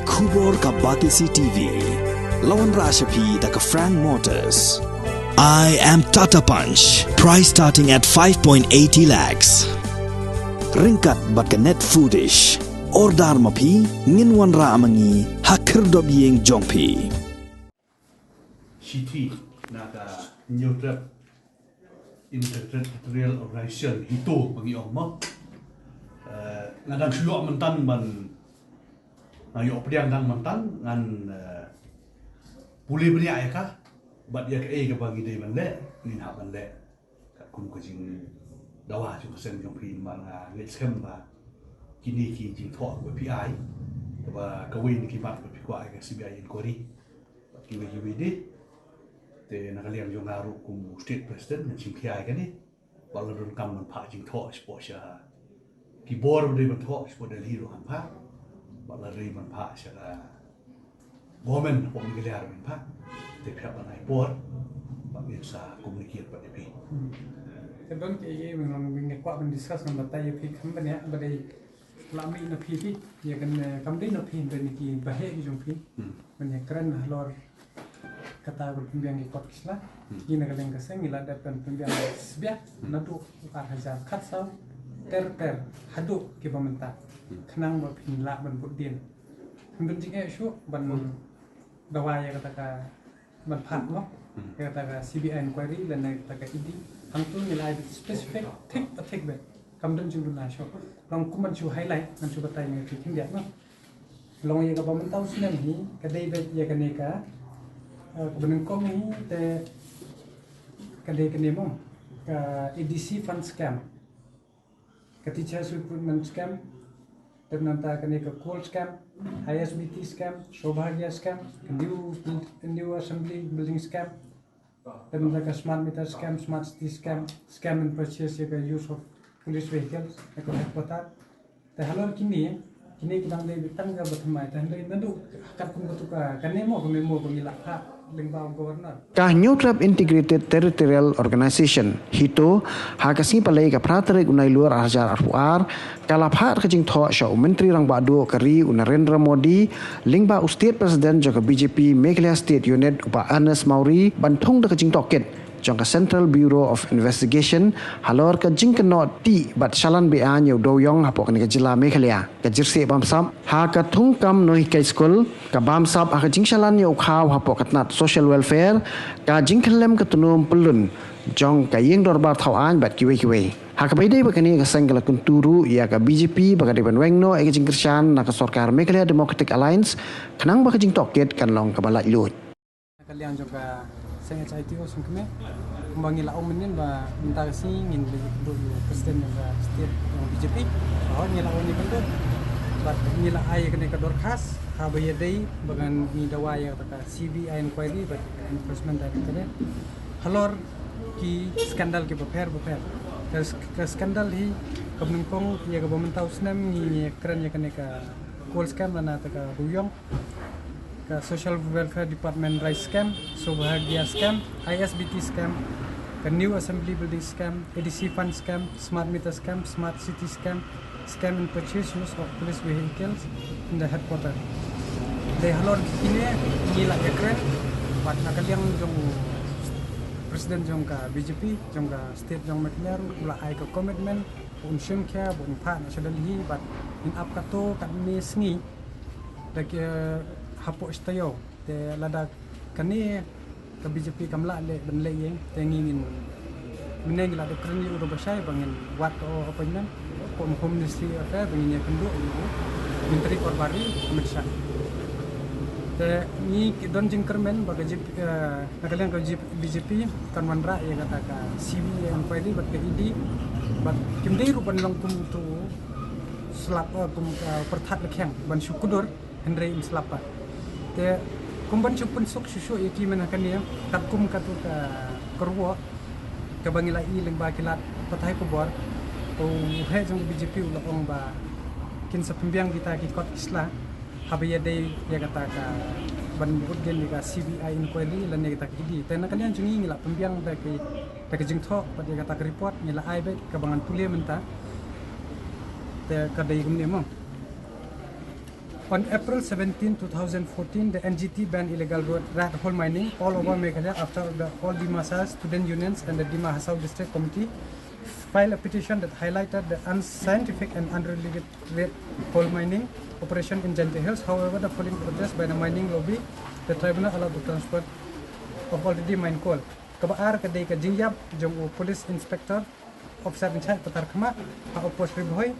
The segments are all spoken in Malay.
Kubor ka Batisi TV. Lawan Rashapi da ka Frank Motors. I am Tata Punch. Price starting at 5.80 lakhs. Ringkat bat ka net foodish. Ordar mapi nginwan ra amangi hakir dob yeng jongpi. City naga neutral interterritorial organization Hito bagi orang ngadang syuak mentan ban ngayok pediang dang mentan ngan pulih beri ayah kah bat dia ke bagi dia ban le ni nak ban le kat kun ko jing dawa ju sen jong pi ban ngai sem ba kini ki jing tho ko pi ai ba kawin ki bat pi kwa ke CBI inquiry ki we di te nakaliam jong haru kum state president ngan Jingkhaïi kan ni balon kam man pha jing tho sport sha ki bor de man tho sport del hero han pha balon ri man pha sha government pom ni lar man pha te phya ban ai bor ba mi sa communicate ba de pi te bang ke ye man ngin kwa ban discuss nam ta ye pi kham ban ya ba dei lami na pi pi ye kan kam dei na pi ben ki ba he ki jong pi ban ye kran lor kata berpembiang di kot kislah, ini kaleng keseng ila dapat pembiang sebiak, nadu hajar katsau, ter hadu ke pemerintah, kenang berpindah berbudin, pentingnya isu ban dawaya kata ban pat loh, kata CBI inquiry dan kata ini, angtu nilai spesifik, tik bet, kamdan jumlah nasyo, long kuman ju highlight, nanti kata yang kita lihat noh, long yang ke pemerintah usnam ni, kadai bet ya kaneka. Kebenaran kau ni te kadai mong ka EDC fund scam, ketika recruitment scam, ternanta kene ka call scam, ISBT scam, Sobhagya scam, new assembly building scam, ternanta ka smart meter scam, smart city scam, scam and purchase ya ka use of police vehicles, ka headquarter. Te halor kini kita ngai bitang ga bathmai tan dei nadu kat kum tu ka kanemo pangila ha lingbang governor ka neutral integrated territorial organization Hito hakasi palai ka pratarik unai luar hajar arpuar kala phat ka jing tho sha menteri rang badu kari Narendra Modi lingba state president joka BJP Meghalaya state unit upa Ernest Mauri banthong ka jing Tohkit jangka Central Bureau of Investigation halor ka jingkano ti bat shalan bea nyau doyong hapok ni ka jila Meghalaya ka jirse bamsap ha ka thungkam noi ka school ka bamsap ha ka jingshalan nyau khaw hapok katnat social welfare ka jingkhlem ka tunum pelun jong ka yeng dorbar thawan bat kiwe ha ka baidai bakani ka sanggala kunturu ya ka BJP bakade ban wengno e ka jingkershan na ka sarkar Meghalaya Democratic Alliance kanang ba ka jing Tohkit kan long ka balai lut kalian juga saya Hito sungkeme membangi la omenin ba minta kasi ngin do presiden ng state ng BJP bahwa ngila oni kendo bat ngila ay kene ka dorkas habaya day bagan ni dawaya ta CBI inquiry bat enforcement director halor ki skandal ki prepare ka skandal hi kabnungkong ya ka bamantau snam ni kran ya kene ka call scam na ta ka buyong Social Welfare Department Rice Scam, Sobhagya Scam, ISBT Scam, New Assembly Building Scam, EDC Fund Scam, Smart Meter Scam, Smart City Scam, Scam and Purchase Use of Police Vehicles in the headquarters. They halor ini nila keren, bat nakaliang jong Presiden jong ka BJP, jong ka State jong Meghalaya, ula ay ka commitment, unsum kya, bun Phah na siya dalhi, bat in up kato kami sengi, lagi hapo istayo te lada kani ka BJP kamla le ben le yeng te ngin meneng la de kreni uro basai bangin wat o appointment ko home ministry affair bangin ya kendo menteri korbari medsha te ni don jingkermen baga nakalian ka BJP kan manra ya kata ka CV yang pwede bat ID bat kimdei rupan lang kum tu slap kum perthat lekhang ban syukur Henry Mslapa te kumban chupun sok susu iki menakan dia takum katu ka kerwo ke bangila i leng ba kilat patai ko bor o he jong BJP ulong ba kin sa pembiang kita ki kot isla habaya day ya kata ka ban budgen ni ka CBI inquiry lan kita kidi te na kalian jungi ngila pembiang da ke jing tho pa dia kata report ngila ai be ka bangan tulia menta te ka dai gumni mo On April 17, 2014, the NGT banned illegal rat hole mining all over Meghalaya after all Dimasa student unions and the Dima Hasao District Committee filed a petition that highlighted the unscientific and unrelated rat hole mining operation in Jingkhaïi Hills. However, the following protest by the mining lobby, the tribunal allowed the transport of already mined coal. Kabaar kadai ka Jingyap, jong police inspector officer in charge Patar Khama, opposed Ribhoy.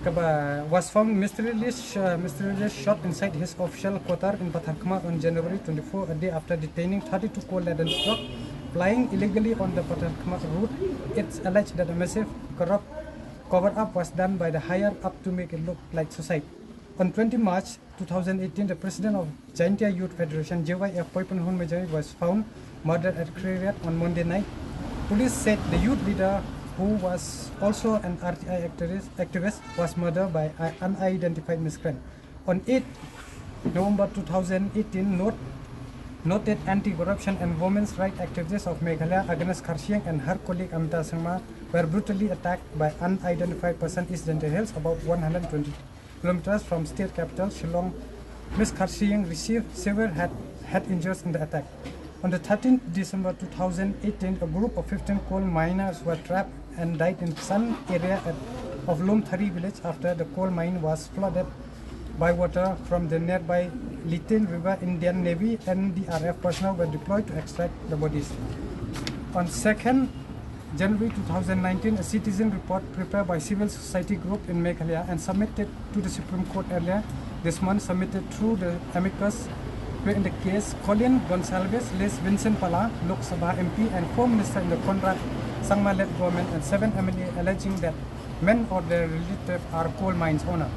Kaba was found mysteriously shot inside his official quarter in Patar Khama on January 24, a day after detaining 32 coal-laden truck flying illegally on the Patar Khama route. It's alleged that a massive corrupt cover-up was done by the higher up to make it look like suicide. On 20 March 2018, the president of Jingkhaïi Youth Federation, Jingkhaïi Poipanhon Majai, was found murdered at Krirat on Monday night. Police said the youth leader, who was also an RTI activist, was murdered by an unidentified miscreant. On 8 November 2018, noted anti-corruption and women's rights activists of Meghalaya, Agnes Karsiang and her colleague Amita Sangma, were brutally attacked by unidentified person in Jingkhaïi Hills, about 120 kilometers from state capital Shillong. Ms. Karsiang received severe head injuries in the attack. On the 13th December 2018, a group of 15 coal miners were trapped and died in some area of Lomthari village after the coal mine was flooded by water from the nearby Litin River. Indian Navy and DRF personnel were deployed to extract the bodies. On 2nd January 2019, a citizen report prepared by civil society group in Meghalaya and submitted to the Supreme Court earlier this month, submitted through the amicus in the case Colin Gonsalves, Les Vincent Pala, Lok Sabha MP and Home Minister in the Conrad Sangma-led government, and 7 MLA alleging that men or their relatives are coal mines owner.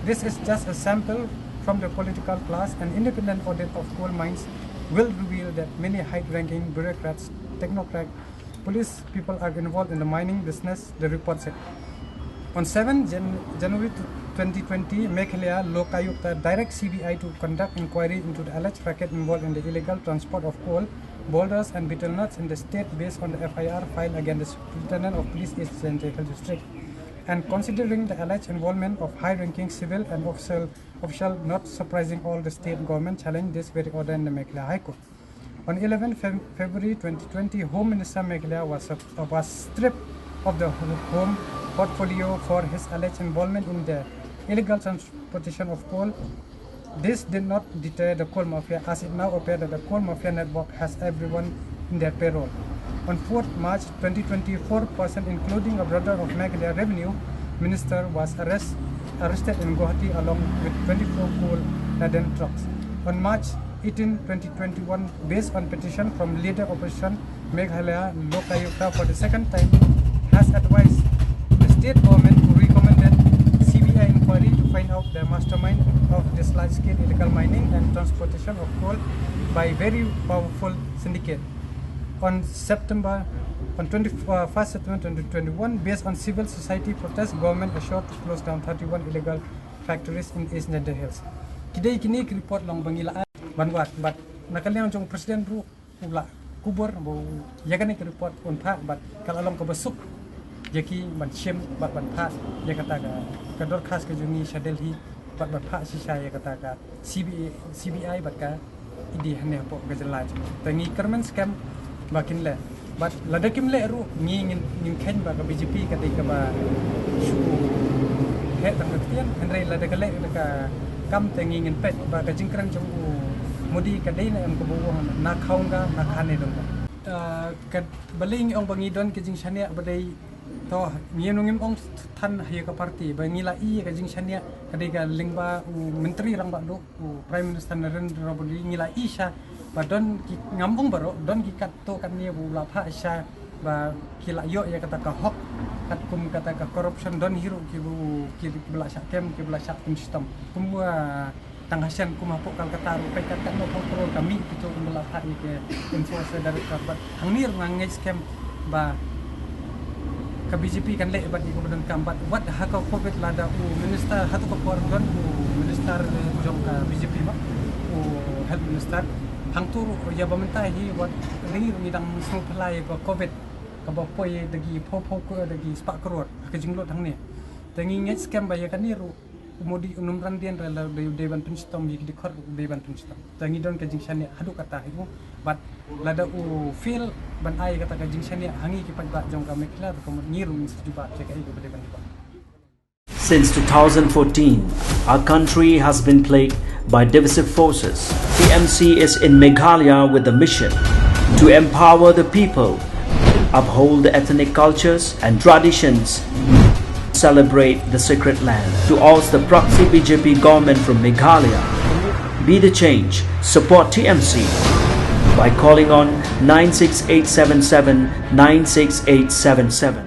This is just a sample from the political class. An independent audit of coal mines will reveal that many high-ranking bureaucrats, technocrats, police people are involved in the mining business, the report said. On 7 January 2020, Meghalaya Lokayukta direct CBI to conduct inquiry into the alleged racket involved in the illegal transport of coal, boulders and betel nuts in the state based on the FIR filed against the Superintendent of Police East Jingkhaïi District. And considering the alleged involvement of high-ranking civil and official, not surprising all the state government challenged this very order in the Meghalaya High Court. On 11 February 2020, Home Minister Meghalaya was stripped of the home portfolio for his alleged involvement in the illegal transportation of coal. This did not deter the coal mafia, as it now appears that the coal mafia network has everyone in their payroll. On 4th March 2020, 4 persons, including a brother of Meghalaya Revenue Minister, was arrested in Guwahati along with 24 coal-laden trucks. On March 18, 2021, based on petition from leader opposition Meghalaya Lokayukta for the second time, has advised the state government to recommend CBI inquiry to find out the mastermind of this large-scale illegal mining and transportation of coal by very powerful syndicate. On 1st September 2021, based on civil society protests, government assured to close down 31 illegal factories in East Jingkhaïi Hills. Kidai kini report long bangilaan banwat bat nakaliang jong presiden ru ula kubur bo yagan ni report on Phah bat kalalong kabasuk jaki ban shem bat ban Phah ya kata ka dor khas ke jungi shadelhi bat Phah sisa ya kata ka CBI bat ka idi hane po gajalaj tangi kermen scam bakin le bat ladakim le ru ngin khen ba ka BJP ka ka ba shu he tang tian andre ladakale ka kam tangi ngin pet ba ka jingkrang jong mudi ka dai na am ko buwang na khaunga na khane dong ka baling ong bangidon ke jing shania badai to ngienungim ong than haye ka party ba ngila I ka jing shania kadai ka lingba menteri rang ba do prime minister Narendra Modi ngila I sha ba don ki ngambong baro don ki kat to kan ni bu la Phah sha ba kila yo ya kata ka hok kat kum kata ka corruption don hiru ki bu ki bela sha kem ki bela sha system kumwa tanghasian kumapok kal kataru pe kat no kontrol kami itu bela Phah ke enforcer dari kabat hangir nangis scam ba ka BJP kan le ba di kemudian kambat wat haka covid lada minister hatu ko don minister jong ka BJP ma health minister hang turu ya bamantahi wat ri ngidang sung phlai ko covid ka ba poi dagi pho ko dagi spa krot ka jinglot hang ne tangi ngai scam ba ya kan ni ru umodi unum randian rela dewan tunstom yik dikor dewan tunstom tangi don ka jingshani hadu kata himu but lada u feel ban ai kata ka jingshani hangi ki pagba jong ka mekla ko ngirum juba cek ai ko dewan juba. Since 2014, our country has been plagued by divisive forces. TMC is in Meghalaya with the mission to empower the people, uphold the ethnic cultures and traditions, celebrate the sacred land. To oust the proxy BJP government from Meghalaya, be the change, support TMC by calling on 96877 96877.